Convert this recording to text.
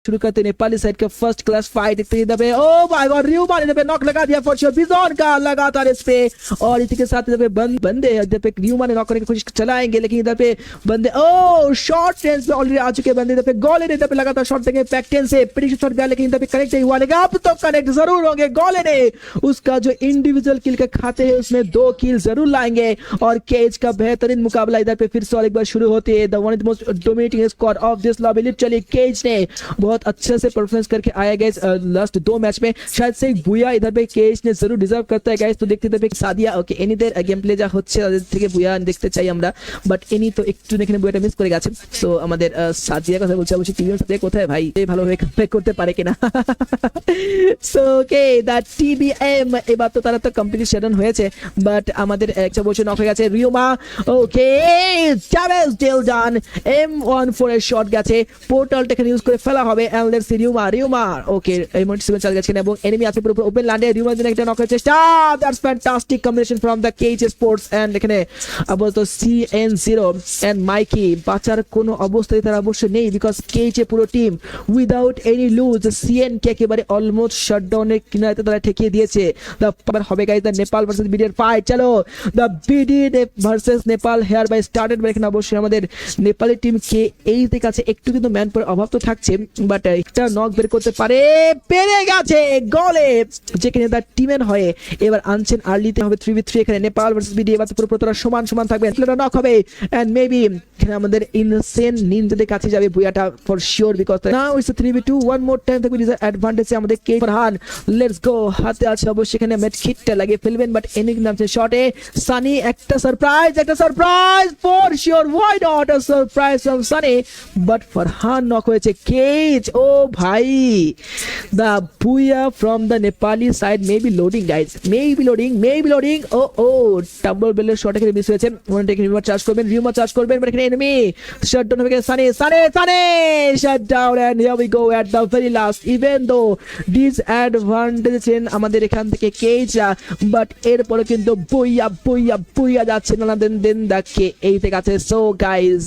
शुरू करते नेपाली साइड का फर्स्ट क्लास फाइट देखते हैं। ओ माय गॉड, र्यूमा ने नॉक लगा दिया फॉर श्योर, बिजॉन का लगातार इस पे, और इसी के साथ इधर पे बंदे इधर पे र्यूमा ने नॉक करने की कोशिश चलाएंगे, लेकिन इधर पे बंदे ओ शॉर्ट रेंज पे ऑलरेडी आ चुके बंदे। इधर पे गोले ने इधर पे लगातार शॉट देंगे पैक्टेन से, प्रेडिक्शन शॉट गया लेकिन इधर पे कनेक्ट नहीं हुआ, लेकिन अब तो कनेक्ट जरूर होंगे। गोले ने उसका जो इंडिविजुअल किल के खाते हैं उसमें 2 किल जरूर लाएंगे, और केज का बेहतरीन मुकाबला इधर पे फिर से और एक बार शुरू होती है। The one of the most dominating squad of this lobby, literally Cage ने बहुत अच्छे से परफॉर्मेंस करके आया गाइस लास्ट 2 मैच में। शायद से एक बुया इधर पे केज ने जरूर डिजर्व करता है गाइस। तो देखते इधर पे सादिया ওকে এনিদের গেম প্লে যা হচ্ছে তাদের থেকে বুয়া দেখতে চাই আমরা, বাট এনি তো একটু এখানে বুয়াটা মিস করে গেছে। সো আমাদের সাদিয়া কথা বলছে অবশ্যই টিভিএম সাথে কোথায় ভাই এই ভালোভাবে কমপ্লিট করতে পারে কিনা। সো ওকে দ্যাট টিবিএম এবার তো তারা তো কমপ্লিট শেডন হয়েছে, বাট আমাদের একটা বছর নক হয়ে গেছে রিওমা। ওকে চাভেজ ডিল ডান, M14 এর শট গেছে, পোর্টালটা এখানে ইউজ করে ফেলা হবে। এন্ড লেটস সি রিওমা ওকে এই মোটিভেশন চাল গেছে এবং এনিমি আছে পুরো ওপেন ল্যান্ডে। রিওমার জন্য একটা নক হয়েছে, that's fantastic combination from the Cage Sports. And এখানে আপাতত CN0 এন্ড মাইকি বাঁচার কোনো অবস্থায় তারা অবশ্যই নেই, বিকজ কেজে পুরো team without any lose CN কে একেবারে অলমোস্ট শাটডাউনের কিনারে তারা ঠেকিয়ে দিয়েছে। দ্য পাওয়ার হবে guys the Nepal versus BD এর ফাইট। চলো the BD versus Nepal hereby started. এখানে অবশ্যই আমাদের নেপালি টিম কে এই দিকে কাছে একটু কিন্তু ম্যান পাওয়ার অভাব তো থাকছে, বাট একটা নক বের করতে পারে, পেরে গেছে গোলে, যেখানে তার টিমের হয়ে এবার আনছেন আর্লিতে হবে 3v3। এখানে নেপাল ভার্সেস বিডি এবার পুরো পুরো সমান সমান থাকবে, নক হবে এন্ড মেবি এখানে আমাদের ইনসেন নিনজাদের কাছে যাবে বুয়াটা for sure, because now it's 3v2 one more time থাকবে অ্যাডভান্টেজে আমাদের কে ফারহান। লেটস গো, হাতে আছে অবশ্যই এখানে মেড কিটটা লাগিয়ে ফেলবেন, বাট এনি নামছে শটে সানি। একটা surprise for sure, why not a surprise from Sunny, but Farhan knock হয়েছে। কেজ ও ভাই দ্য বুয়া from the Nepali side maybe loading guys, maybe loading. ও ডাবল বেলের শট এখানে মিস হয়েছে। ওয়ানটা এখানে রিউমার চার্জ করবেন, বাট এখানে এনিমি শাটডাউন হয়ে গেছে। Sunny shutdown and here we go at the very last, even though disadvantage আমাদের এখান থেকে কেজ, বাট এরপরে কিন্তু বুয়া যাচ্ছে না দেন দেখে এই থেকে আছে। So guys